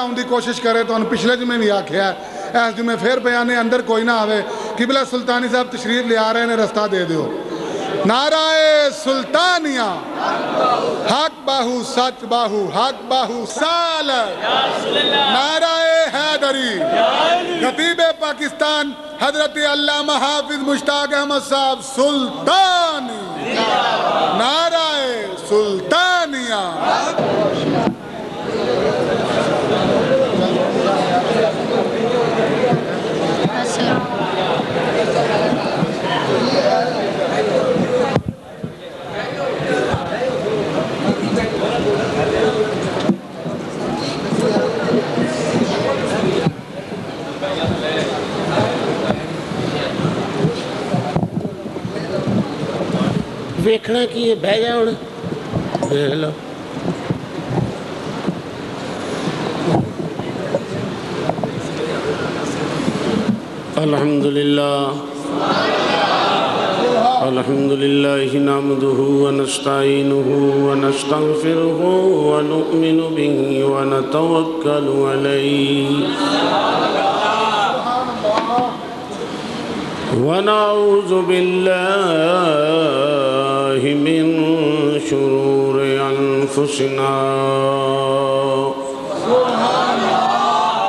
آن دی کوشش کرے تو ان پچھلے جمعے بھی آکھیا ہے اس جمعے پھر بیانے اندر کوئی نہ آوے قبلہ سلطانی صاحب تشریف لے آ رہے ہیں رستہ دے دیو نعرہ سلطانیہ حق باہو سچ باہو حق باہو سالر نعرہ حیدری خطیب پاکستان حضرت علامہ حافظ مشتاق احمد صاحب سلطانی نعرہ سلطانیہ ویکھنا کی ہے بہ جا ہوں دیکھ لو الحمدللہ الحمدللہ نحمدہ ونستعینہ ونستغفرہ ونؤمن بہ ونتوکل علیہ ونعوذ باللہ من شرور انفسنا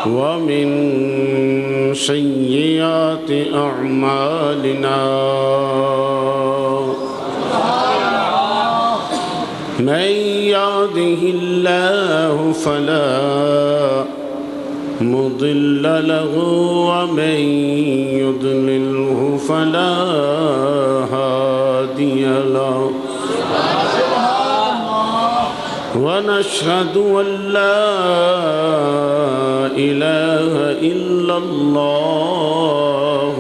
ومن سیئات اعمالنا من يهده الله فلا مضل له ومن يضلله فلا هادي له ونشهد أن لا إله إلا الله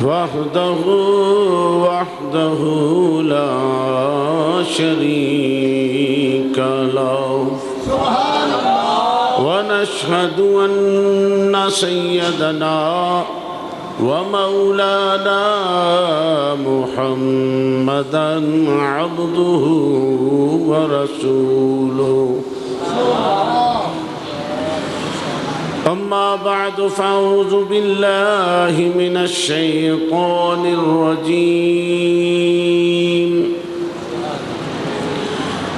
وحده لا شريك له ونشهد أن سيدنا ومولانا محمدًا عبده ورسوله أما بعد فأعوذ بالله من الشيطان الرجيم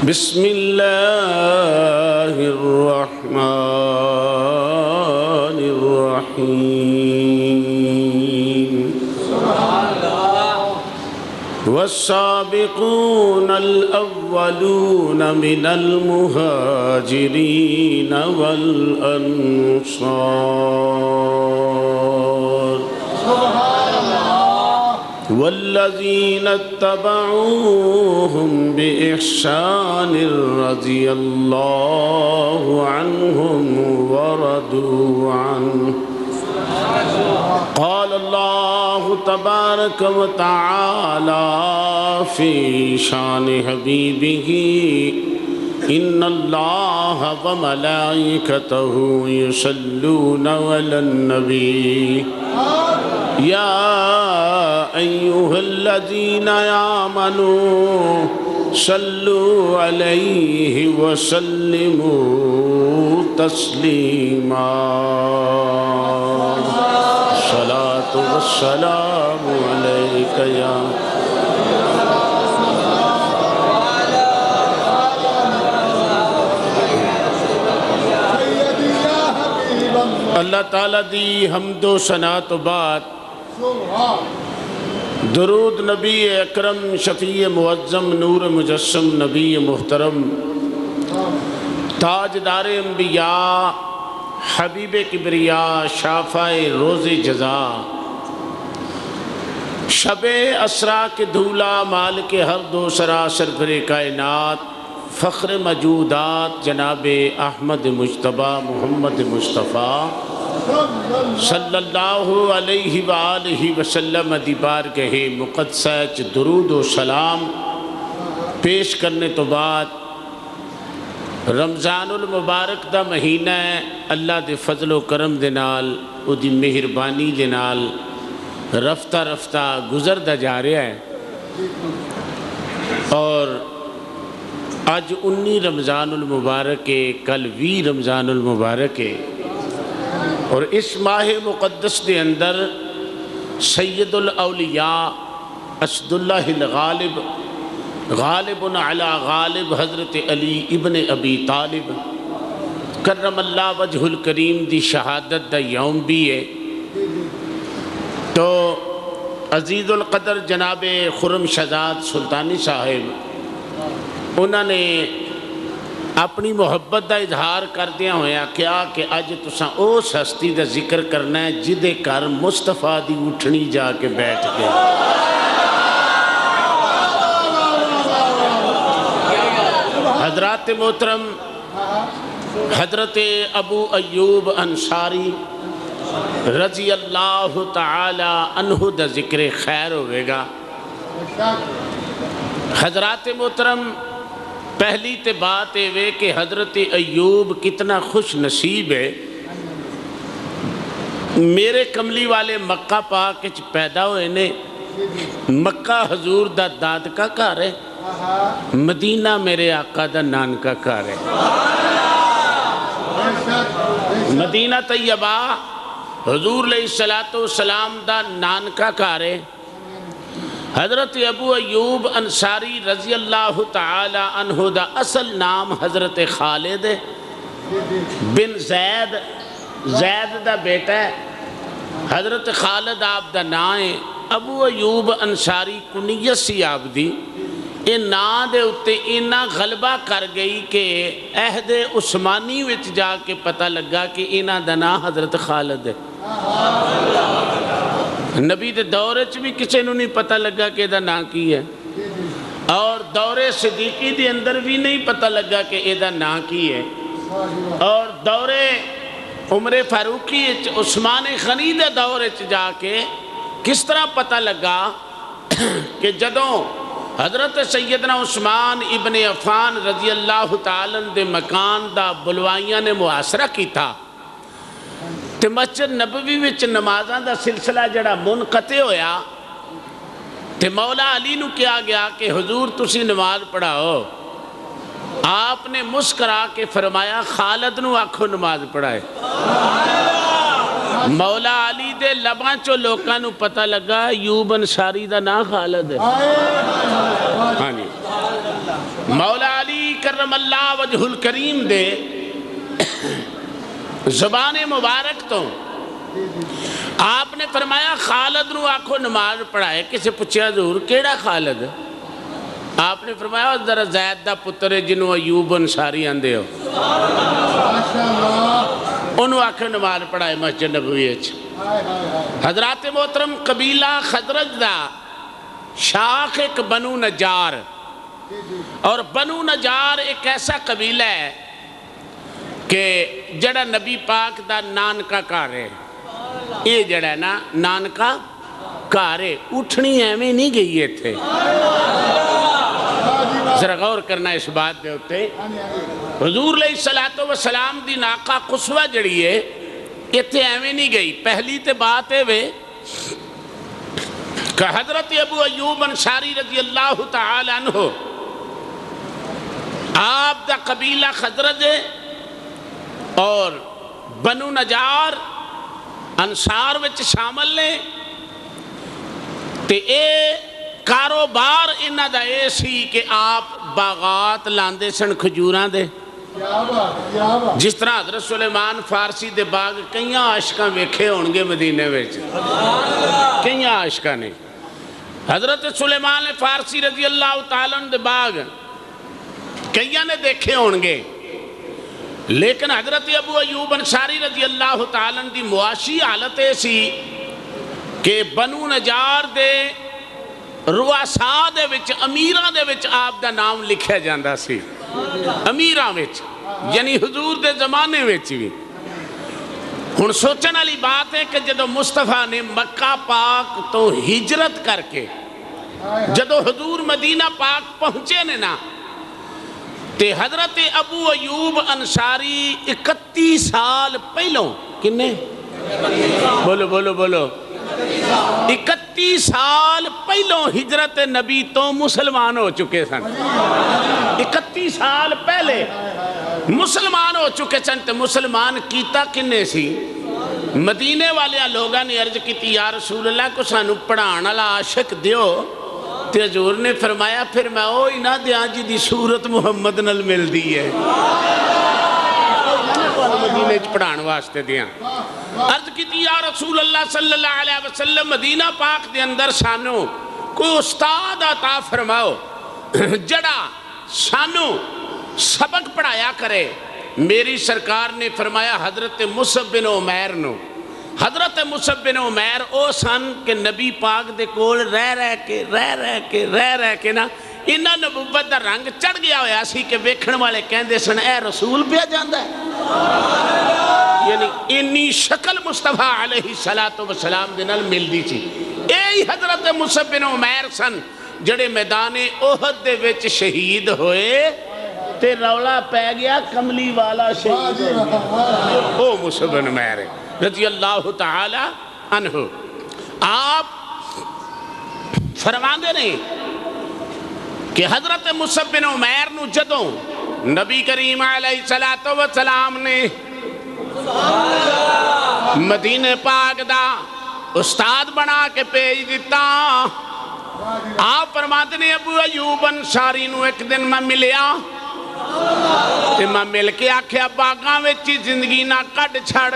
بسم الله الرحمن الرحيم والسابقون الأولون من المهاجرين والأنصار والذين اتبعوهم بإحسان رضي الله عنهم ورضوا عنه قال الله تبارك وتعالى في شان حبيبه إن الله وملائكته يصلون على النبي يا أيها الذين آمنوا صلوا عليه وسلموا تسليما الصلاة والسلام عليك يا اللہ تعالیٰ دی حمد و ثنا تو بعد درود نبی اکرم شفیع معظم نور مجسم نبی محترم تاجدار انبیاء حبیب کبریاء شافع روز جزا شب اسرا کے دھولا مال کے ہر دو سرا سرور کائنات فخر موجودات جناب احمد مجتبیٰ محمد مصطفیٰ صلی اللہ علیہ وآلہ وسلم دی بارگاہ مقدسہ چ درود و سلام پیش کرنے تو بعد رمضان المبارک دا مہینہ ہے اللہ دے فضل و کرم دے نال او دی مہربانی دے نال رفتہ رفتہ گزر دا جا رہا ہے اور آج 19 رمضان المبارک ہے، کل 20 رمضان المبارک ہے، اور اس ماہ مقدس کے اندر سید الاولیاء اسد اللہ الغالب غالب علی غالب حضرت علی ابن ابی طالب کرم اللہ وجہ الکریم دی شہادت دا یوم بھی ہے۔ تو عزیز القدر جناب خرم شہزاد سلطانی صاحب انہوں نے اپنی محبت دا اظہار کردیا ہویا کیا کہ اج تساں اس ہستی دا ذکر کرنا ہے جدے کر مصطفیٰ دی اٹھنی جا کے بیٹھ گئے۔ حضرات محترم، حضرت ابو ایوب انصاری رضی اللہ تعالی عنہ دا ذکر خیر ہوئے گا۔ حضرات محترم، پہلی تے بات ہے کہ حضرت ایوب کتنا خوش نصیب ہے، میرے کملی والے مکہ پاک وچ پیدا ہوئے نے۔ مکہ حضور دا داد کا گھر ہے، مدینہ میرے آقا دا نان کا گھر ہے۔ مدینہ طیبہ حضور علیہ السلام دا نان کا گھر ہے۔ حضرت ابو ایوب انصاری رضی اللہ تعالی عنہ دا اصل نام حضرت خالد بن زید، زید دا بیٹا ہے۔ حضرت خالد آپ دا نام ہے۔ ابو ایوب انصاری کنیت سی آپ دی، یہ نام دے اتے اینا غلبہ کر گئی کہ عہد عثمانی وچ جا کے پتہ لگا کہ اینا دا نام حضرت خالد ہے۔ نبی دے دورے چ بھی کسی نو نہیں پتہ لگا کہ دا نام کی ہے، اور دور صدیقی دے اندر بھی نہیں پتہ لگا کہ دا نام کی ہے، اور دور عمر فاروقی عثمان غنی دے دورے چ جا کے کس طرح پتہ لگا کہ جدوں حضرت سیدنا عثمان ابن عفان رضی اللہ تعالیٰ دے مکان دا بلوائیاں نے محاصرہ کی تھا، تے مسجد نبوی وچ نمازاں دا سلسلہ جڑا منقطع ہویا، تے مولا علی نو کیا گیا کہ حضور تسی نماز پڑھاؤ۔ آپ نے مسکرا کے فرمایا خالد نو آکھو نماز پڑھائے۔ مولا علی دے لباں چو لوکاں نو پتہ لگا ایوب انصاری دا نام خالد ہے۔ مولا علی کرم اللہ وجہ الکریم دے زبان مبارک تو آپ نے فرمایا خالد نو آکھو نماز پڑھائے۔ کسے پوچھا حضور کیڑا خالد؟ آپ نے فرمایا ذرا زید دا پتر ہے جنہوں ایوب انصاری آندے ہو، انہوں آکھو نماز پڑھائے مسجد نبوی اچھ۔ حضرات محترم، قبیلہ خزرج دا شاخ ایک بنو نجار، اور بنو نجار ایک ایسا قبیلہ ہے کہ جڑا نبی پاک دا نان کا گھر ہے۔ یہ جڑا ہے نا نان کا گھر ہے، اٹھنی ایویں نہیں گئی ہے تھے۔ ذرا غور کرنا اس بات دے ہوتے حضور علیہ السلام دی ناقہ قصوہ جڑی ہے اتھے ایویں نہیں گئی۔ پہلی تے بات ہے وے کہ حضرت ابو ایوب انصاری رضی اللہ تعالی عنہ آپ دا قبیلہ خزرج ہے، اور بنو نجار انصار وچ شامل نے، تے اے کاروبار انہاں دا اے سی کہ آپ باغات لاندے سن کھجوراں دے، جس طرح حضرت سلیمان فارسی دے باغ کئیاں عاشقاں ویکھے ہونگے مدینے وچ، کئیاں عاشقاں نے۔ حضرت سلیمان فارسی رضی اللہ تعالیٰ دے باغ کئیاں نے دیکھے ہونگے، لیکن حضرت ابو ایوب انصاری رضی اللہ تعالیٰ دی معاشی حالت ایسی کہ بنو نجار دے رؤساء دے وچ امیراں دے وچ آپ دا نام لکھیا جاندا سی، امیراں وچ، یعنی حضور دے زمانے وچ بھی۔ ہن سوچن والی بات ہے کہ جدو مصطفیٰ نے مکہ پاک تو ہجرت کر کے جدو حضور مدینہ پاک پہنچے نے نا، تے حضرت ابو ایوب انصاری 31 سال پہلوں کنے بولو بولو بولو 31 سال پہلوں ہجرت نبی تو مسلمان ہو چکے سن 31 سال پہلے مسلمان ہو چکے سن تے مسلمان کیتا کنے سی مدینے والے لوگاں نے عرض کی یا رسول اللہ کو سانو پڑھان والا عاشق دیو تے حضور نے فرمایا پھر میں اوہی نہ دیاں جی دی صورت محمد نال مل دی ہے مدینے پڑھان واسطے دیاں عرض کی یا رسول اللہ صلی اللہ علیہ وسلم مدینہ پاک دے اندر سانو کوئی استاد عطا فرماؤ جڑا سانو سبق پڑھایا کرے میری سرکار نے فرمایا حضرت مصعب بن عمیر نو حضرت مصعب بن عمیر او سن کہ نبی پاک دے کول رہ کے نا انہاں نبوت دا رنگ چڑھ گیا ہویا سی کہ ویکھن والے کہندے سن اے رسول پیا جاندا ہے یعنی انی شکل مصطفیٰ علیہ السلام دے نال ملدی سی اے حضرت مصعب بن عمیر سن جڑے میدان احد دے وچ شہید ہوئے تے رولا پہ گیا کملی والا شہید او مصعب بن عمیر رضی اللہ تعالی عنہ آپ فرماندے نہیں کہ حضرت مصعب بن عمیر نو جدوں نبی کریم علیہ السلام نے مدینہ پاک دا استاد بنا کے پیج دیتا آپ فرماتے نے ابو ایوب انصاری نو ایک دن میں ملیا تے میں مل کے آکھیا باغاں وچ زندگی نہ کڈ چھڑ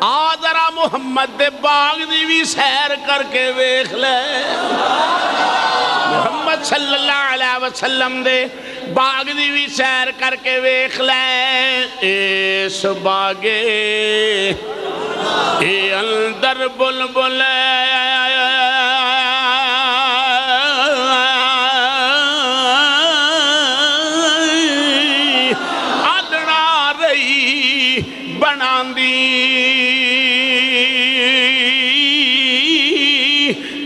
آ ذرا محمد دے باغ دی بھی سیر کر کے ویکھ لے محمد صلی اللہ علیہ وسلم دے باغ دی بھی سیر کر کے ویکھ لے اس باغے اے اندر بلبل آدڑا رہی بناندی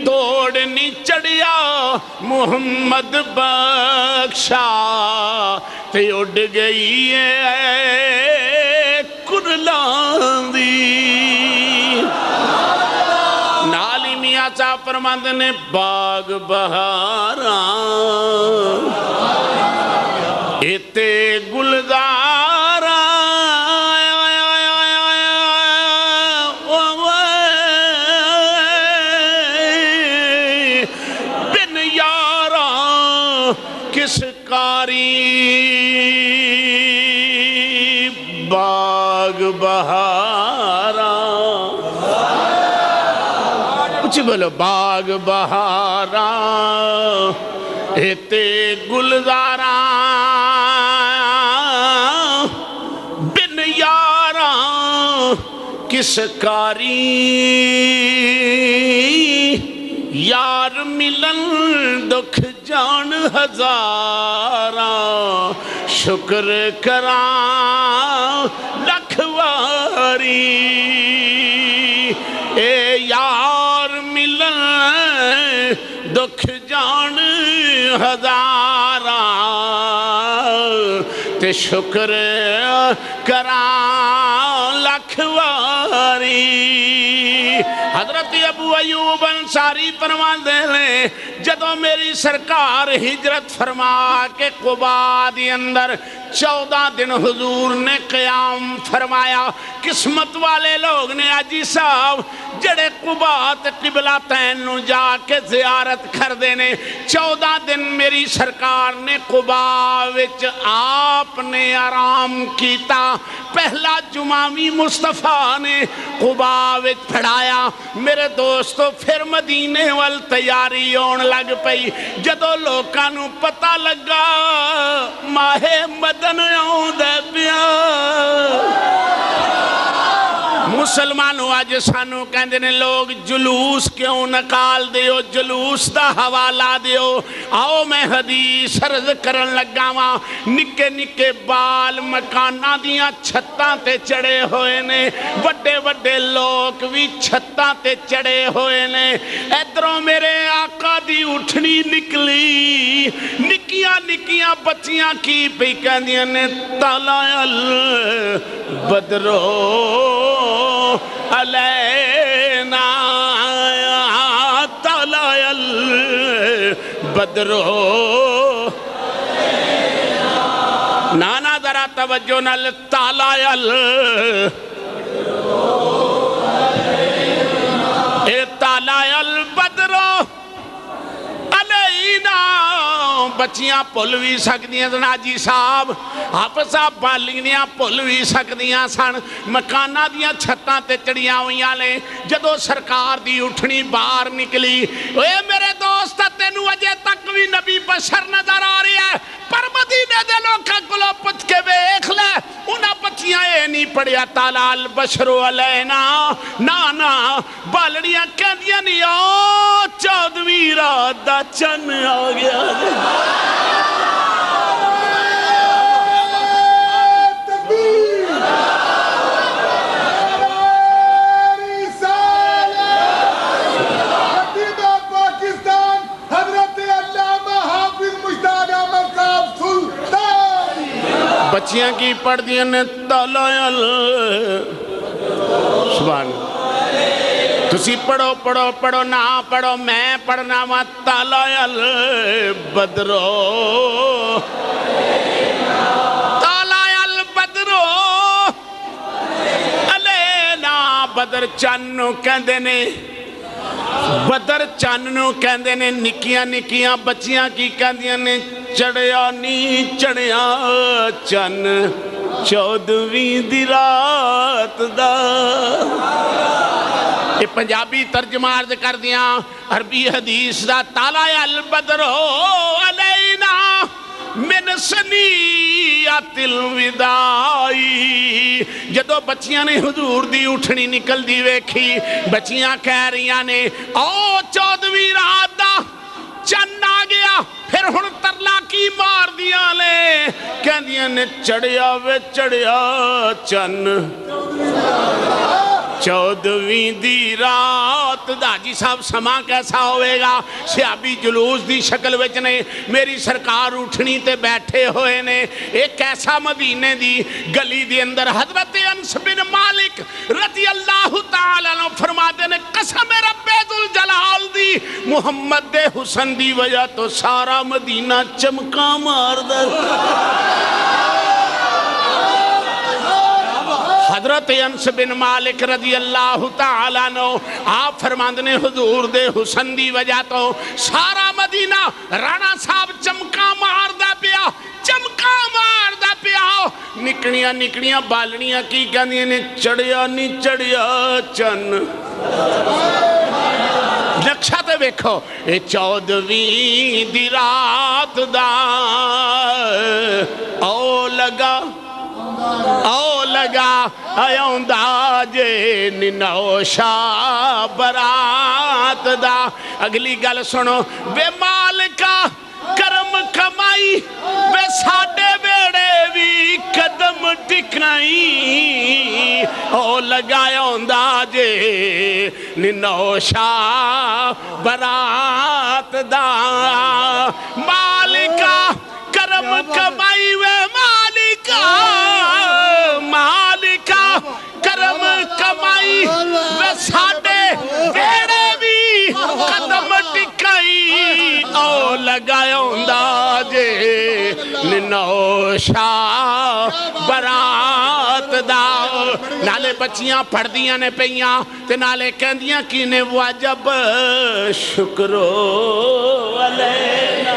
توڑنی چڑیا محمد بخشا تے اڑ گئی ہے کرلان دی نالی میاں صاحب فرماندے نے باغ بہاراں اتے گلزاراں بن یاراں کس کاری باغ بہاراں کچھ بولو باغ بہاراں اتے گلزاراں بن یاراں کس کاری یار ملن دکھ جان ہزاراں شکر کراں لکھ واری اے یار ملن دکھ جان ہزاراں تے شکر کراں لکھ واری حضرت ابو ایوب انصاری فرماندے لے جدوں میری سرکار ہجرت فرما کے قباء دی اندر 14 دن حضور نے قیام فرمایا قسمت والے لوگ نے آجی صاحب جڑے قباء تے قبلہ تین نو جا کے زیارت کر دینے 14 دن میری سرکار نے قباء وچ آپ نے آرام کیتا پہلا جمعی مصطفیٰ نے قباء وچ پڑھایا میرے دوستو پھر مدینے وال تیاری ہون لگ پئی جدو لوکاں نو پتہ لگا ماہ مدن آؤندے پیا مسلمانوں آج سانو کہندے نے لوگ جلوس کیوں نکال دیو جلوس دا حوالہ دیو آؤ میں حدیث عرض کرن لگا وہاں نکے نکے بال مکانہ دیاں چھتاں تے چڑے ہوئے نے وڈے وڈے لوگ بھی چھتاں تے چڑے ہوئے نے ادھروں میرے آقا دی اٹھنی نکلی نکیاں نکیاں بچیاں کی پی کہندیاں نے طلع البدرو علینا بدرو نانا ذرا توجہ نال تالا ال اے تالا البدرو علینا بچیاں پل بھی سکدیاں جناجی صاحب آپ صاحب بالینیاں پل بھی سکدیاں سن مکانہ دیاں چھتاں تے چڑیاں ہویاں لے جدو سرکار دی اٹھنی باہر نکلی اے میرے دوست تینوں اجے تک بھی نبی بشر نظر آ رہی ہے پر مدینے دے لوکاں کولوں پوچھ کے ویکھ لے انہاں بچیاں اے نہیں پڑھیا تالا البشر علینا نانا بالڑیاں کہندیاں نہیں او 14ویں رات دا چن آ گیا بچیاں کی پڑھ دیا نے تالا ال سبحان تسی پڑھو پڑھو پڑھو نہ پڑھو میں پڑھنا وا تالا ال بدرو تالا ال بدرو علینا بدر چانو کہندے نے بدر چانو کہندے نے نکیاں نکیاں بچیاں کی کہندیاں نے چڑیا نی چڑیا چن 14ویں دی رات دا یہ پنجابی ترجمہ عرض کر دیاں عربی حدیث دا تالا البدرو علینا من سنیات الوداعی جدو بچیاں نے حضور دی اٹھنی نکل دی ویکھی بچیاں کہہ رہیاں نے او 14ویں رات دا چن آ گیا پھر ہن ترلا کی مار دیا لے کہندیاں نے چڑیا وے چڑیا چن 14ویں دی رات دا جی صاحب سما کیسا ہوئے گا صحابی جلوس دی شکل وچنے میری سرکار اٹھنی تے بیٹھے ہوئے نے ایک ایسا مدینے دی گلی دی اندر حضرت انس بن مالک رضی اللہ تعالیٰ عنہ فرماتے نے قسم رب ذوالجلال دی محمد دے حسن دی وجہ تو سارا مدینہ چمکا مار در حضرت انس بن مالک رضی اللہ تعالیٰ عنہ آپ فرماندنے حضور دے حسن دی وجہ تو سارا مدینہ رانا صاحب چمکا ماردہ پیا چمکا ماردہ پیا نکڑیاں نکڑیاں بالڑیاں کی کہندیاں نے چڑیا نہیں چڑیا چن نقشہ تے ویکھو اے 14ویں دی رات دا او لگا آیاں جے ننوشا برات دا اگلی گل سنو بے مالکا کرم کمائی بے ساڑے بیڑے بھی قدم ٹکنائی او لگایا جے ننوشا برات دا مالکا کرم کمائی وے مالکا مالکا کرم کمائی وے ساڑے بیڑے بھی قدم ٹکائی او لگایا جے ننوشا برات دا نالے بچیاں پڑھ دیاں نے پیاں تے نالے کہندیاں کینے واجب شکرو علینا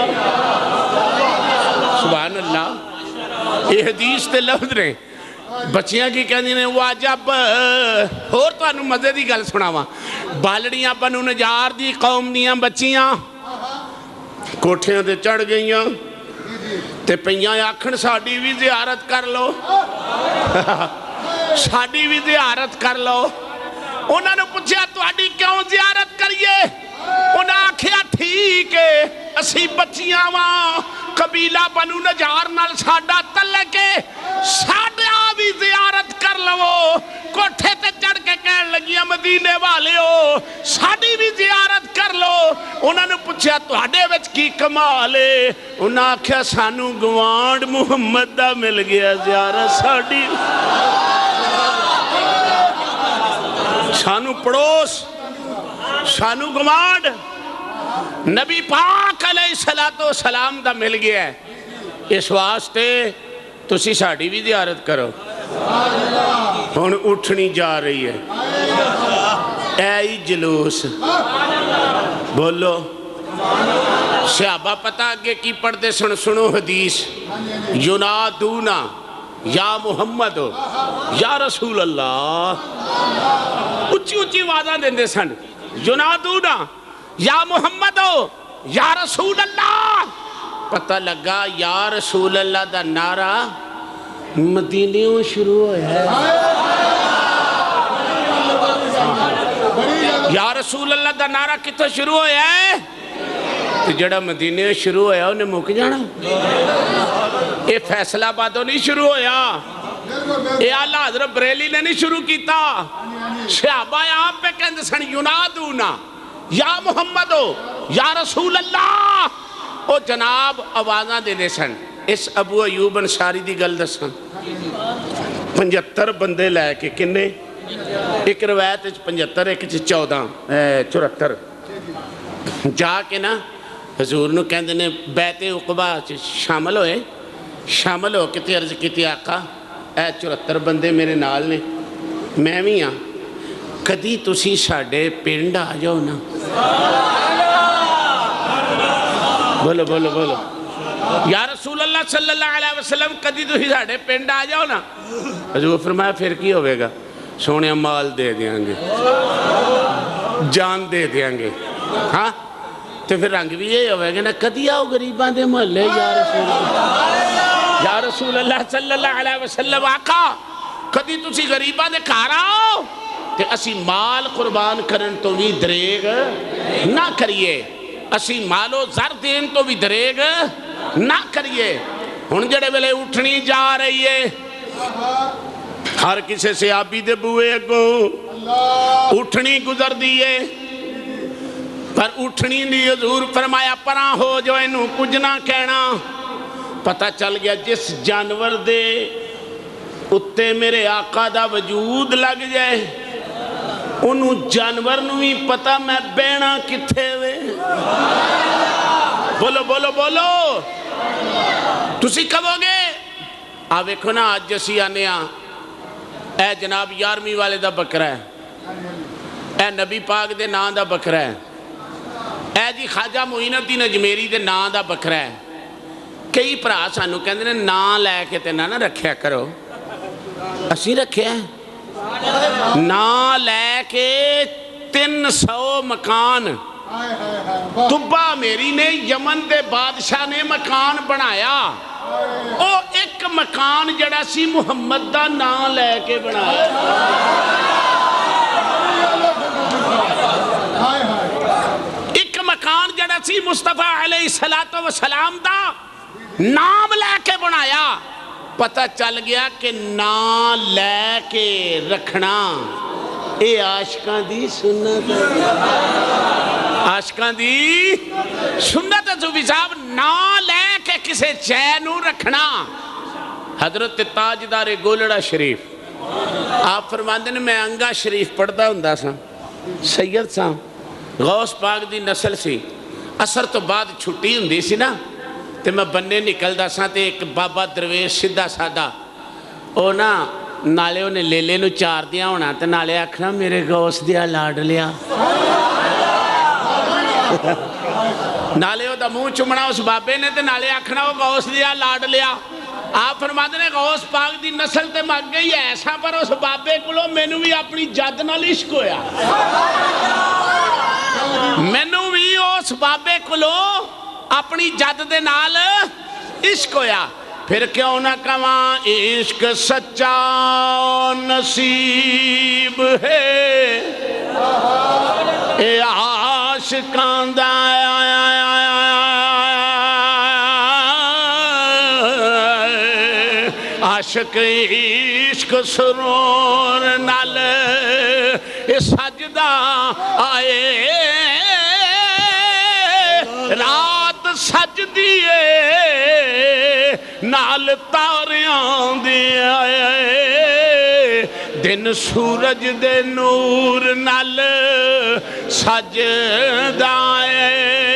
سبحان اللہ یہ حدیث تے لفظ رہے بچیاں کی کہندی نے واجب اور تو انہوں مزے دی گل سناواں بالڑیاں بنو نجار دی قوم دیاں بچیاں کوٹھیاں تے چڑھ گئیاں تے پیاں آکھن ساڑی بھی زیارت کر لو ساڑی بھی زیارت کر لو انہوں نے پوچھا تو آڈی کیوں زیارت کریے انہوں نے آکھیا ٹھیک ہے اسی بچیاں وہاں قبیلہ بنو نجار نال ساڑا تلکے ساڑا بھی زیارت کر لو کوٹھے تے چڑھ کے کہن لگیاں مدینے والے ہو ساڑی بھی زیارت کر لو انہوں نے پوچھا تو آڈے وچ کی کمالے انہوں نے آکھیا سانو گوانڈ محمد دا مل گیا زیارت ساڑی سانو پڑوس سانو گوانڈ نبی پاک علیہ الصلوۃ والسلام دا مل گیا ہے، اس واسطے تسی ساڑی بھی زیارت کرو۔ ہن اٹھنی جا رہی ہے، اے جلوس، بولو صحابہ پتہ آگے کی پڑھتے سنو حدیث، ینادونا یا محمد یا رسول اللہ، اچھی اچھی آوازاں دیندے سن، ینادونا یا محمد یا رسول اللہ۔ پتہ لگا یا رسول اللہ دا نعرہ مدینیوں شروع ہے، یا رسول اللہ دا نعرہ کتوں شروع ہویا ہے؟ تو جڑا مدینہ شروع ہویا انہیں مک جانا، یہ فیصلہ آبادوں نہیں شروع ہویا، یہ اعلیٰ حضرت بریلی نے نہیں شروع کیتا۔ صحابہ آپ پہ کہندے سن ینادونا یا محمد یا رسول اللہ، او جناب آوازاں دینے سن۔ اس ابو ایوب انصاری دی گل دسن، 75 بندے لے کے کنے، ایک روایت 75 ایک 74 جا کے نا حضور نو کہندے نے بیعت عقبہ شامل ہوئے، شامل ہو کے تے عرض کیتی آقا اے 74 بندے میرے نال نے، میں بھی ہاں، کدی تسی ساڈے پنڈ آ جاؤ نا، بولو بولو بولو یا رسول اللہ صلی اللہ علیہ وسلم کدی تسی ساڈے پنڈ آ جاؤ نا۔ حضور فرمایا پھر کی ہوئے گا؟ سونے مال دے دیاں گے، جان دے دیاں گے، ہاں تو پھر رنگ بھی یہ ہوئے گا نا، کدی آؤ غریباں دے محلے یا رسول اللہ، یا رسول اللہ صلی اللہ علیہ وسلم آقا کدی تسی غریباں دے گھر آؤ تے اسی مال قربان کرن تو بھی دریگ نہ کریے، اسی مالو زر دین تو بھی دریگ نہ کریے۔ ہن جڑے ویلے اٹھنی جا رہی ہے، ہر کسے سے آبی دے بوئے اگوں اٹھنی گزر دیئے، پر اٹھنی دی حضور فرمایا پراں ہو جو انہوں کچھ نہ کہنا۔ پتہ چل گیا جس جانور دے اتے میرے آقا دا وجود لگ جائے، انہوں جانور نو ہی پتہ میں بینا کتھے وے، بولو بولو بولو، تسی کب ہوگے؟ آوے کھنا آج جسی آنے آ، اے جناب 11ویں والے دا بکرہ ہے، اے نبی پاک دے نام دا بکرہ ہے، اے جی خواجہ معین الدین اجمیری دے نام دا بکرہ ہے۔ کئی پرا سانو کہندے نے نام لے کے تے نہ رکھیا کرو، اسی رکھیا ہے نام لے کے 300 مکان طبہ میری نے یمن دے بادشاہ نے مکان بنایا، او ایک مکان جڑا سی محمد دا نام لے کے بنایا، ایک مکان جڑا سی مصطفیٰ علیہ السلام دا نام لے کے بنایا۔ پتہ چل گیا کہ نام لے کے رکھنا اے عاشقاں دی سنت ہے، عاشقاں دی سنت ہے۔ صوفی صاحب نام لے کے کسے چینو رکھنا۔ حضرت تاجدار گولڑا شریف آپ فرماندے نے میں انگا شریف پڑھتا ہوں سا، سید سا، غوث پاک دی نسل سی، اثر تو بعد چھٹی ہوں دی سی نا، تے میں بننے نکل دا سا تے ایک بابا درویش سدھا سادہ او نا نالے انہیں لیلے نو چار دیا ہونا تے نالے آکھنا میرے غوث دیا لاڈ لیا، نالے او دا منہ چمنا اس بابے نے تے نالے آکھنا وہ غوث دیا لاڈ لیا۔ آپ فرماتے نے غوث پاک دی نسل تے مگ گئی ایسا، پر اس بابے کلو میں نو بھی اپنی جد نال عشق ہویا، میں نو بھی اس بابے کلو اپنی جد دے نال عشق ہویا۔ پھر کیوں نہ کہاں عشق سچا نصیب ہے، اے عاشقاں دا عاشق عشق سرور نال سجدہ آئے، رات سج دیئے نال تاریاں دے آئے، دن سورج دے نور نال سجدہ آئے۔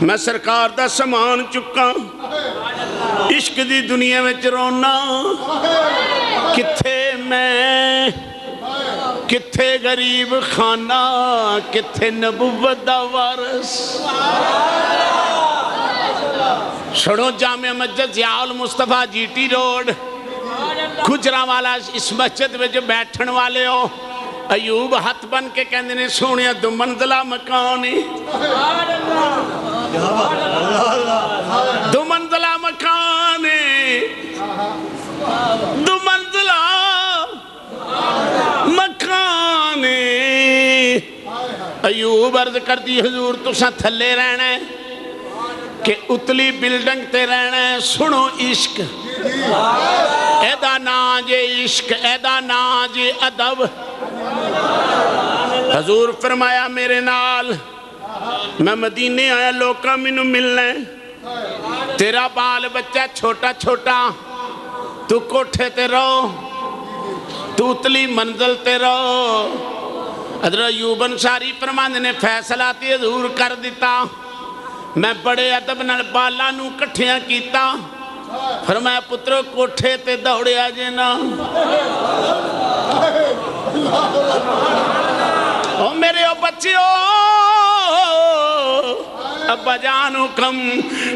میں سرکار دا سامان چکا عشق دی دنیا میں رونا کتھے میں کتھے غریب خانہ کتھے نبوت دا وارث سنو جامع مسجد ضیاء المصطفیٰ جی ٹی روڈ گجرا والا اس مسجد میں جو بیٹھن والے ہو ایوب ہاتھ بن کے کہندے نے سونیا دو منزلہ مکانی دو منزلہ مکانی دو منزلہ مکانی ایوب عرض کر دی حضور تساں تھلے رہنا ہے کہ اتلی بلڈنگ تے رہنا ہے سنو عشق ایدہ ناج عشق ایدہ ناج ادب حضور فرمایا میرے نال میں مدینے آیا لوکا منو ملنے تیرا بال بچہ چھوٹا چھوٹا تو کوٹھے تے رہو تو اتلی منزل تے رہو حضرت ایوب انصاری فرماندے نے فیصلہ تے حضور کر دیتا میں بڑے ادب نال بالا نو کٹھیاں کیتا فرمایا پترو کوٹھے تے دوڑے آجے نا او میرے او بچیو ابا جانو کم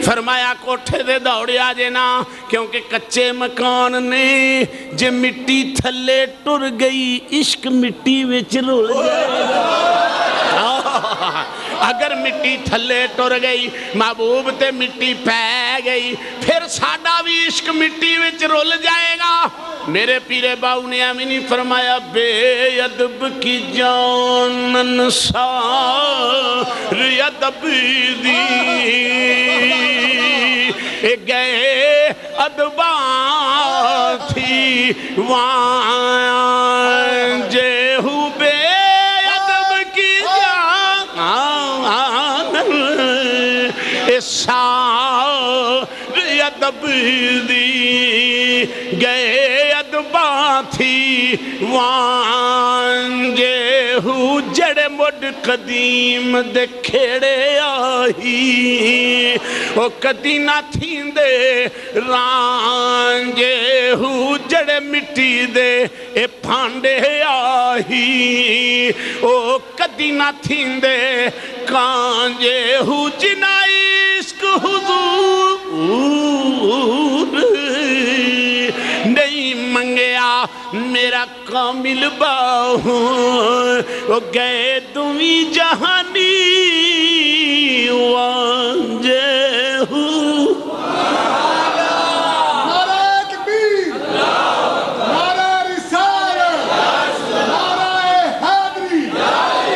فرمایا کوٹھے دے دوڑے آجے نا کیونکہ کچے مکان نے جے مٹی تھلے ٹر گئی عشق مٹی وچ رول جائے گا اگر مٹی تھلے ٹر گئی محبوب تے مٹی پہ گئی پھر ساڈا بھی عشق مٹی وچ رول جائے گا میرے پیرے باؤ نے امینی فرمایا بے ادب کی جان انصار ادب دی گئے ادباں تھی وہاں جے ہو بے ادب کی جان سار ادب دی گئے ادباں تھی وانجے ہو جڑے مڈ قدیم دے کھیڑے آہی او کدی نہ تھیندے رانجے ہو جڑے مٹی دے اے پھانڈے آہی او کدی نہ تھیندے کانجے ہو جنائی عشق حضور نہیں منگیا میرا کامل باہو وہ گئے تمہیں جہانی وانجے ہو نعرہ تکبیر نعرہ رسالت نعرہ حیدری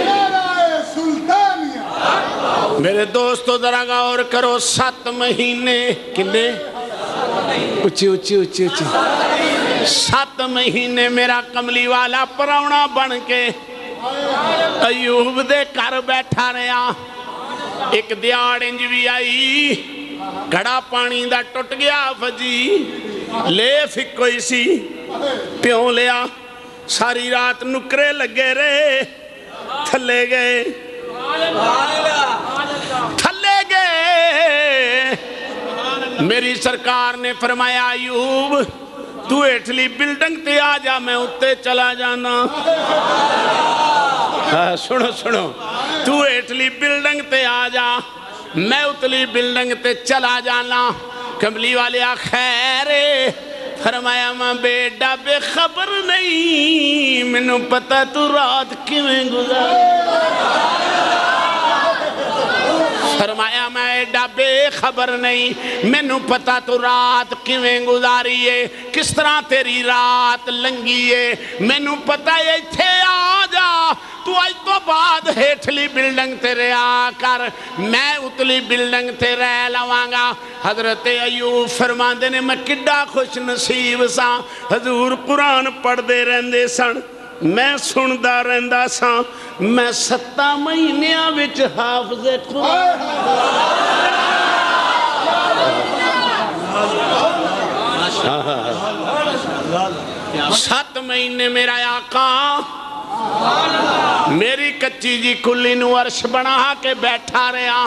نعرہ سلطانیہ میرے دوستو ذرا غور کرو 7 مہینے کنے اچھی اچھی اچھی اچھی 7 مہینے میرا کملی والا پراؤنا بن کے ایوب دے کر بیٹھا رہا ایک دیاڑ انج بھی آئی گھڑا پانی دا ٹوٹ گیا فجی لے فکوئی سی پیوں لیا ساری رات نکرے لگے رہے تھلے گئے تھلے گئے میری سرکار نے فرمایا ایوب تو ایٹلی بلڈنگ تے آجا میں اتے چلا جانا سنو سنو تو ایٹلی بلڈنگ تے آجا میں اتلی بلڈنگ تے چلا جانا کملی والے خیرے فرمایا ماں بیٹا بے خبر نہیں میں نو پتا تو رات کیویں گزار فرمایا میں ایڈا بے خبر نہیں میں نو پتا تو رات کیویں گزاری ہے کس طرح تیری رات لنگی ہے میں نو پتا یہ تھے آجا تو آج تو بعد ہیٹھلی بلڈنگ تیرے آکر میں اتلی بلڈنگ تیرے لوانگا حضرت ایوب فرماندے نے میں کڈا خوش نصیب سا حضور قرآن پڑھ دے رہندے سن میں سندہ رہندہ سا میں 7 مہینیاں وچ حافظ قرآن 7 مہینے میرا آقا میری کچی جی کلی نو عرش بنا کے بیٹھا رہا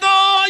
2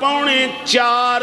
4.25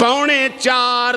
4.25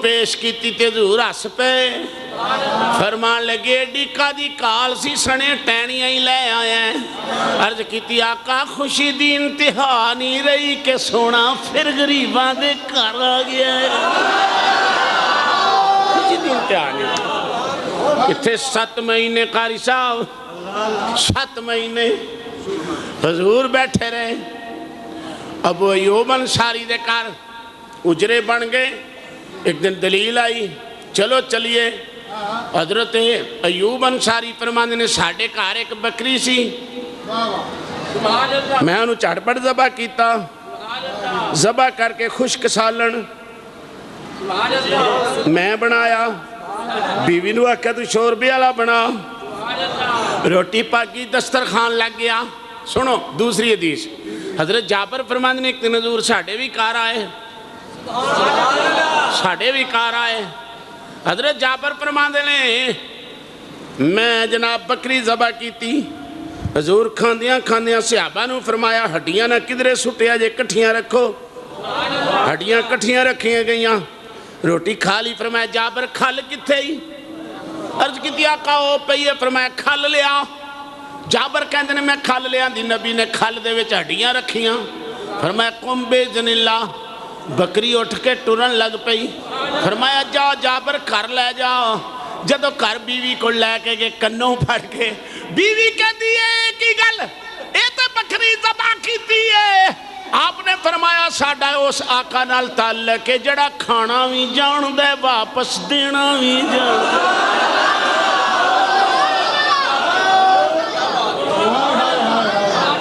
پیش کیتی تے حضور ہس پے فرمان لگے ایڈی قادی کال سی سنے ٹینیاں ہی لے آئے ہیں عرض کیتی آقا خوشی دی انتہا نہیں رہی کہ سونا پھر غریباں دے گھر آ گیا ہے خوشی دی انتہا نہیں رہی اتھے 7 مہینے قاری صاحب 7 مہینے حضور بیٹھے رہے ابو ایوب انصاری دے کار اجرے بن گئے ایک دن دلیل آئی چلو چلیے حضرت ایوب انصاری فرماندے نے ساڑھے کار ایک بکری سی میں انہوں چڑھ پڑ ذبح کیتا ذبح کر کے خشک سالن میں بنایا بیوی نو آکھا تو شوربے والا بنا روٹی پاکی دسترخوان لگ گیا سنو دوسری حدیث حضرت جابر فرماندے نے ایک دن حضور ساڑھے بھی کار آئے ساڑھے بھی کار آئے حضرت جابر فرماندے نے میں جناب بکری ذبح کی تھی حضور کھاندیاں کھاندیاں صحابہ نو فرمایا ہڈیاں نہ کدھرے سٹیا جے کٹھیاں رکھو ہڈیاں کٹھیاں رکھیاں گئیاں روٹی کھا لی فرمایا جابر کھل کتھے ہی عرض کی آقا او پئیے فرمایا کھل لیا جابر کہندے نے میں کھل لیا دی نبی نے کھل دے وچ ہڈیاں رکھیاں فرمایا قم باذن اللہ بکری اٹھ کے ٹرن لگ پئی فرمایا جا جابر کر لے جا جدو کر بیوی کو لے کے گئے کنوں پھڑ کے بیوی کہتی ہے کی گل اے تے بکری ذبح کیتی ہے آپ نے فرمایا ساڈا اس آقا نال تعلق ہے جڑا کھانا بھی جان دے واپس دینا بھی جان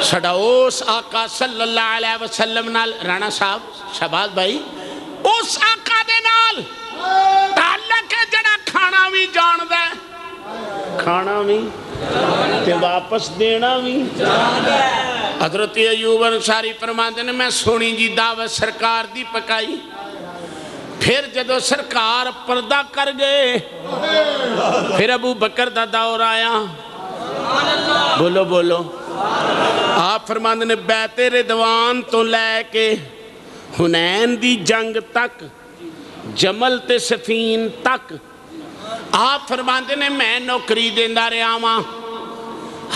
ساڈا اس آقا صلی اللہ علیہ وسلم نال رانا صاحب شہباز بھائی اس آقا دے نال تعلق ہے جڑا کھانا بھی جان دے کھانا بھی تے واپس دینا بھی حضرت ایوب انصاری فرماندے نے میں سونی جی دعوت سرکار دی پکائی پھر جدو سرکار پردہ کر گئے پھر ابو بکر دا دور آیا بولو بولو آپ فرماندے نے بیت رضوان تو لے کے حنین دی جنگ تک جمل تے سفین تک آپ فرماندے نے میں نوکری دیندہ رہا ماں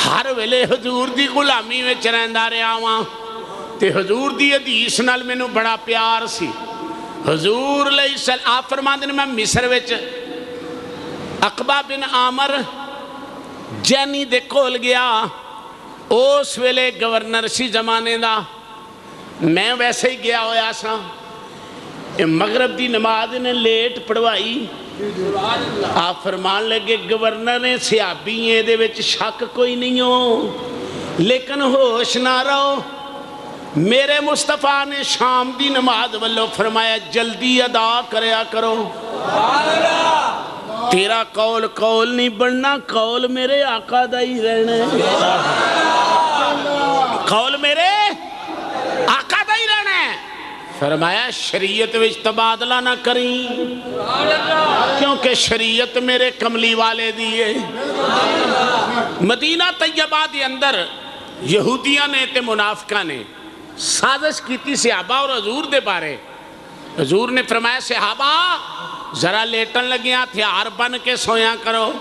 ہر ویلے حضور دی غلامی میں چرندہ رہا ماں تے حضور دی حدیث نال میں نو بڑا پیار سی حضور علیہ السلام آپ فرماندے نے میں مصر وچ عقبہ بن عامر جینی دے کول گیا اس ویلے گورنر سی زمانے دا میں ویسے ہی گیا ہویا سا مغرب دی نماز نے لیٹ پڑھوائی آپ فرمان لگے گورنر نے صحابی ہیں دے وچ شک کوئی نہیں ہو لیکن ہوش نہ رہو میرے مصطفیٰ نے شام دی نماز والو فرمایا جلدی ادا کریا کرو تیرا قول قول نہیں بننا قول میرے آقا دا ہی رہنے قول میرے آقا دا ہی رہنے فرمایا شریعت وچ تبادلہ نہ کریں کیونکہ شریعت میرے کملی والے دیئے مدینہ طیبہ دی اندر یہودیاں نے تے منافقہ نے سازش کی تھی صحابہ اور حضور دے بارے حضور نے فرمایا صحابہ ذرا لیٹن لگیاں ہتھیار بن کے سویاں کرو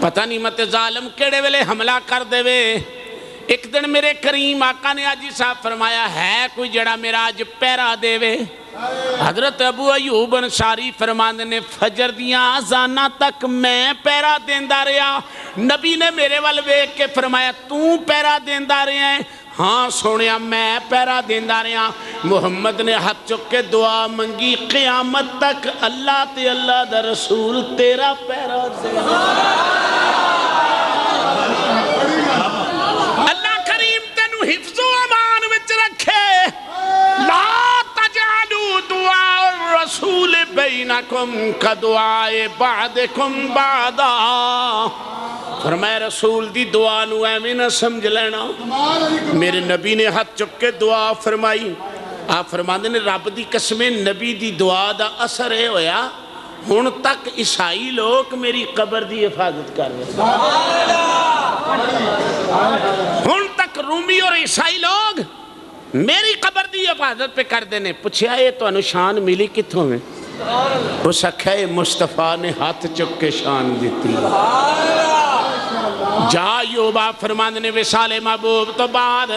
پتہ نہیں مت ظالم کیڑے ویلے حملہ کر دے وے ایک دن میرے کریم آقا نے آجی صاحب فرمایا ہے کوئی جڑا میرا آج پیرا دے وے حضرت ابو ایوب انصاری فرماندے نے فجر دیاں آزانہ تک میں پیرا دیندہ رہا نبی نے میرے والویک کے فرمایا تو پیرا دیندہ رہے ہیں ہاں سونیا میں پیرا دیندہ رہا محمد نے ہاتھ چک کے دعا منگی قیامت تک اللہ تے اللہ دا رسول تیرا پیرا دے اللہ کریم تینو حفظ و امان وچ رکھے لا تجعلوا دعاء الرسول بینکم کدعاء بعدکم بعدا فرمایا رسول دی دعا نو ایویں نہ سمجھ لینا میرے نبی نے ہاتھ چک کے دعا فرمائی آپ فرماندے نے رب دی قسمیں نبی دی دعا دا اثر ہے ہویا ہن تک عیسائی لوگ میری قبر دی حفاظت کر رہے ہن تک رومی اور عیسائی لوگ میری قبر دی حفاظت پہ کر دینے پوچھا یہ تو انو شان ملی کتھوں میں اس آکھیا مصطفیٰ نے ہاتھ چک کے شان دیتی جا ایوب آپ فرماندے نے وصال محبوب تو بعد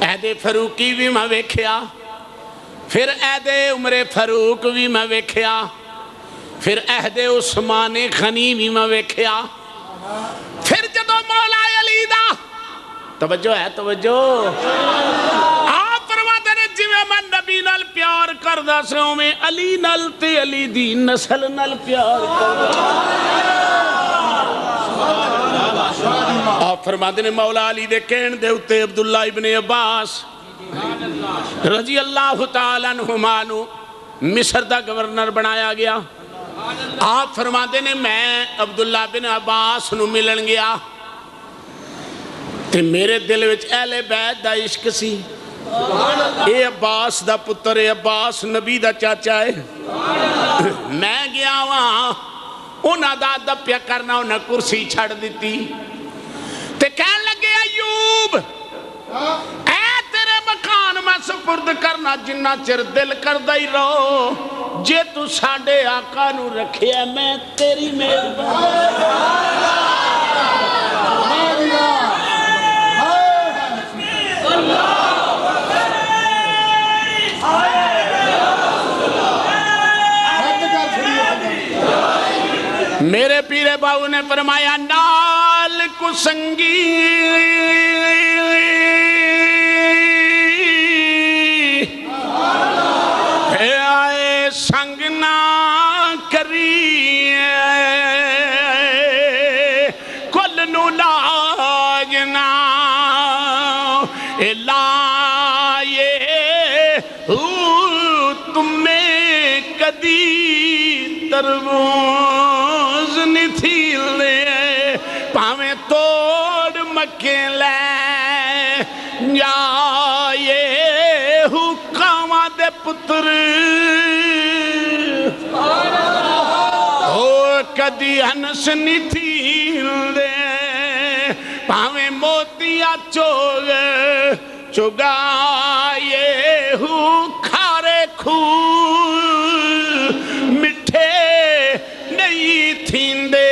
عہد فاروقی بھی میں ویکھیا پھر عہد عمر فاروق بھی میں ویکھیا پھر عہد عثمان غنی بھی میں ویکھیا پھر جدو مولا علی دا توجہ ہے توجہ آپ فرماتے نے جی میں نبی نال پیار کردہ سے میں علی نال تے علی دی نسل نال پیار کردہ آپ فرماتے نے مولا علی دے کہن دے اتے عبداللہ ابن عباس رضی اللہ تعالیٰ عنہمانو مصر دا گورنر بنایا گیا آپ فرماتے نے میں عبداللہ بن عباس نو ملن گیا تے میرے دل وچ اہل بیت دا عشق سی اے عباس دا پتر اے عباس نبی دا چاچا ہے میں گیا وہاں انہاں دا ادب پیا کرنا انہاں کرسی چھڑ دیتی تے کہن لگے ایوب اے تیرے مکان میں سپرد کرنا جنہ چر دل کردہ ہی رہو جے تو ساڑے آقا نو رکھے میں تیری میرے پیرے باؤ نے فرمایا نال کو سنگی آئے سنگ نہ کری کل نو لاجنا لائے تمہیں کدی تربوز نہیں تھی لے پاویں توڑ مکے لے جائے حکامہ دے پتر او کدی ہنس نہیں تھی لے پاویں موتیاں چوگ چگائے کھارے کھول مٹھے نہیں تھیندے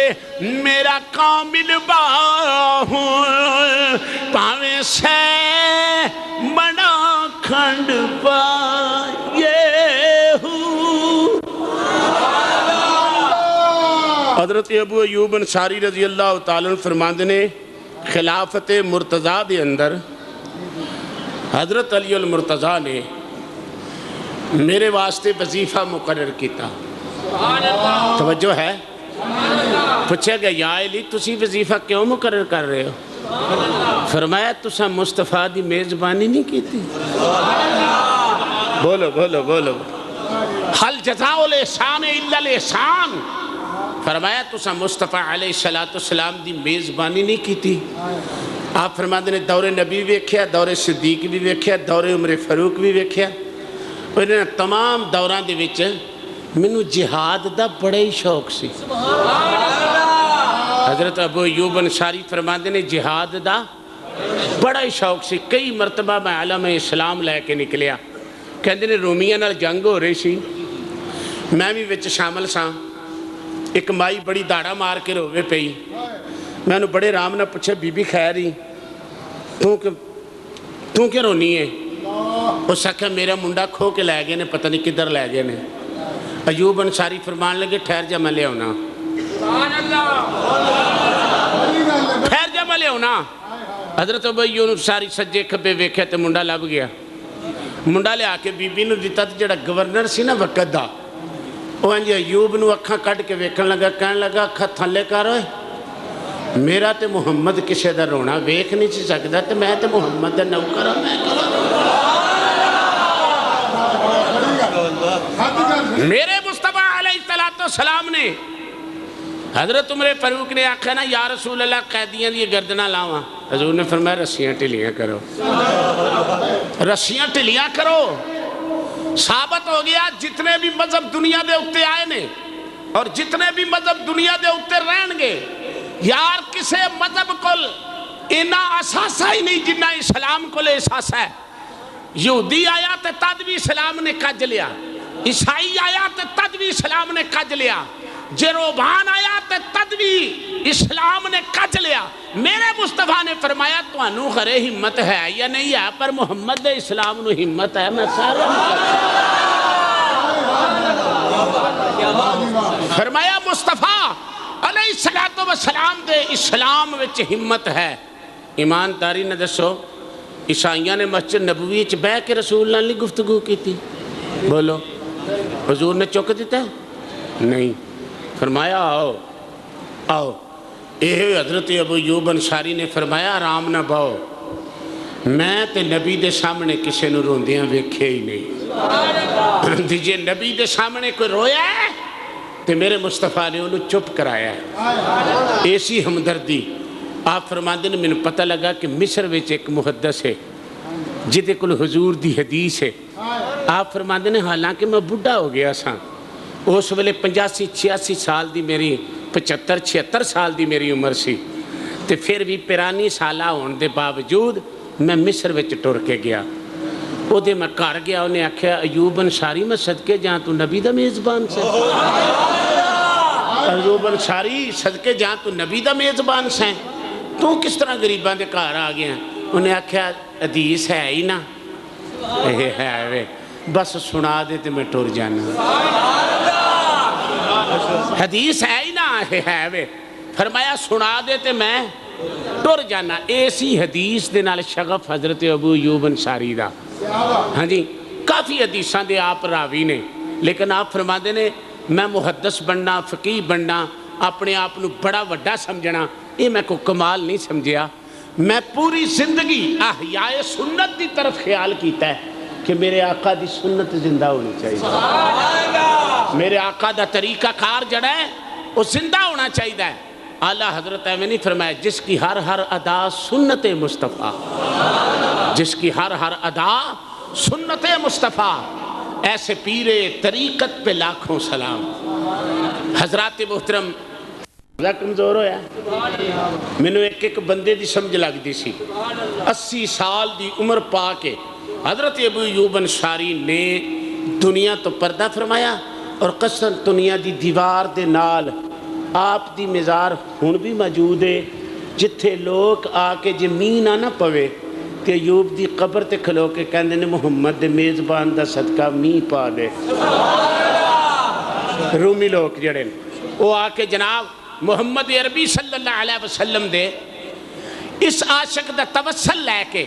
میرا کامل باہوں پاویں سے بڑا کھنڈ پائے حضرت ابو ایوب انصاری رضی اللہ تعالیٰ عنہ فرماندے نے خلافت مرتضیٰ دے اندر حضرت علی المرتضیٰ نے میرے واسطے وظیفہ مقرر کیتا توجہ ہے پوچھے گا یا علی تسی وظیفہ کیوں مقرر کر رہے ہو فرمایا تسا مصطفیٰ دی میزبانی نہیں کی تھی بولو بولو بولو حل جزاء الاحسان الا الاحسان فرمایا تسا مصطفیٰ علیہ السلام دی میزبانی نہیں کی تھی آپ فرماتے نے دور نبی بھی ویکھیا دور صدیق بھی ویکھیا دور عمر فاروق بھی ویکھیا انہوں تمام دوران دے وچ منو جہاد دا بڑے ہی شوق سی حضرت ابو ایوب انصاری فرماتے نے جہاد دا بڑا ہی شوق سی کئی مرتبہ میں عالم اسلام لے کے نکلیا کہندے نے رومیاں نال جنگ ہو رہی سی میں بھی وچ شامل ساں ایک مائی بڑی داڑا مار کے روے پئی میں انہوں بڑے رام نہ پوچھے بی بی خیر ہی تو کیا رونی ہے اس آکھا میرا منڈا کھو کے لے گئے نے پتہ نہیں کدھر لے گئے نے ایوب انصاری فرمان لگے ٹھہر جا میں لے ہونا ٹھہر جا میں لے ہونا حضرت ابو ایوب انصاری سجے کھبے ویکھے تے منڈا لب گیا منڈا لے آکے بی بی نو دیتا تے جڑا گورنر سی نا وقت دا وہ انجی ایوب نو اکھاں کٹ کے ویکھن لگا کہن لگا اکھاں تھلے کر ہوئے میرا تے محمد کسے دا رونا ویکھ نہیں سی سکدا تے میں تے محمد دا نوکر ہوں میرے مصطفیٰ علیہ السلام نے حضرت عمر فاروق نے آکھا نا یا رسول اللہ قیدیاں دی گردنہ لاواں حضور نے فرمایا رسیاں ٹلیاں کرو رسیاں ٹلیاں کرو ثابت ہو گیا جتنے بھی مذہب دنیا دے اتے آئے نے اور جتنے بھی مذہب دنیا دے اتے رہن گے یار کسے مذہب کل اینا اساسہ ہی نہیں جنہ اسلام کو لے اساسہ ہے یہودی آیا تے تد بھی اسلام نے کج لیا عیسائی آیا تو تد بھی اسلام نے کج لیا، جے روبان آیا تو تد بھی اسلام نے کج لیا۔ میرے مصطفیٰ نے فرمایا تانوں گھرے ہمت ہے یا نہیں ہے، پر محمد دے اسلام نو ہمت ہے، میں سارا فرمایا مصطفیٰ علیہ السلام دے اسلام وچ ہمت ہے۔ ایمانداری نہ دسو عیسائیاں نے مسجد نبوی وچ بیٹھ کے رسول اللہ نے گفتگو کی تھی؟ بولو، حضور نے چک دیتا ہے؟ نہیں، فرمایا آؤ آؤ۔ یہ حضرت ابو ایوب انصاری نے فرمایا آرام نہ باؤ، میں تے نبی دے سامنے کسے نو روندیاں ویکھے ہی نہیں، جے نبی دے سامنے کوئی رویا ہے تے میرے مصطفیٰ نے انہوں چپ کرایا ہے۔ ایسی ہمدردی آپ فرماندے نے میں پتہ لگا کہ مصر وچ ایک محدث ہے جدے کل حضور دی حدیث ہے۔ آپ فرماندے نے حالانکہ میں بڑھا ہو گیا سا، اس ویلے 85-86 سال دی میری 75-76 سال دی میری عمر سی، تے پھر بھی 43 سالہ ہون دے باوجود میں مصر وچ ٹر کے گیا۔ او دے میں کار گیا، انہیں آکھیا ایوب انصاری میں صدقے جہاں تو نبی دا میزبان سے، ایوب انصاری صدقے جہاں تو نبی دا میزبان سے، تو کس طرح غریبان دے کار آ گیا؟ انہیں آکھیا حدیث ہے ہی نا، ہے وے بس سنا دے تے میں ٹر جانا، حدیث ہے ہی نا، ہے وے فرمایا سنا دے تے میں ٹر جانا۔ ایسی حدیث دے نال شغف حضرت ابو ایوب انصاری دا، ہاں جی کافی حدیثاں دے آپ راوی نے، لیکن آپ فرماندے نے میں محدث بننا، فقیہ بننا، اپنے آپ نو بڑا وڈا سمجھنا، یہ میں کو کمال نہیں سمجھیا۔ میں پوری زندگی احیاء سنت دی طرف خیال کیتا ہے کہ میرے آقا دی سنت زندہ ہونی چاہیے، میرے آقا دا طریقہ کار جڑا ہے وہ زندہ ہونا چاہیے۔ اعلیٰ حضرت میں نہیں فرمایا جس کی ہر ہر ادا سنت مصطفیٰ، جس کی ہر ہر ادا سنت مصطفیٰ، ایسے پیرے طریقت پہ لاکھوں سلام۔ حضرات محترم کمزور ہویا میں نے ایک بندے دی سمجھ لگ دی سی، 80 سال دی عمر پا کے حضرت ابو ایوب انصاری نے دنیا تو پردہ فرمایا، اور قسم دنیا دی دیوار دے نال آپ دی مزار ہون بھی موجود ہے، جتھے لوگ آ کے جے مین نہ پوے تے ایوب دی قبر تے کھلو کے کہندے نے محمد دے میزبان دا صدقہ می پا دے۔ رومی لوگ جڑے وہ آ کے جناب محمد عربی صلی اللہ علیہ وسلم دے اس عاشق دا توسل لے کے،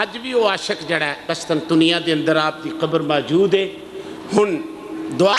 آج بھی وہ عاشق جڑا ہے قسطنطنیہ دے اندر آپ دی قبر موجود ہے۔ ہن دعا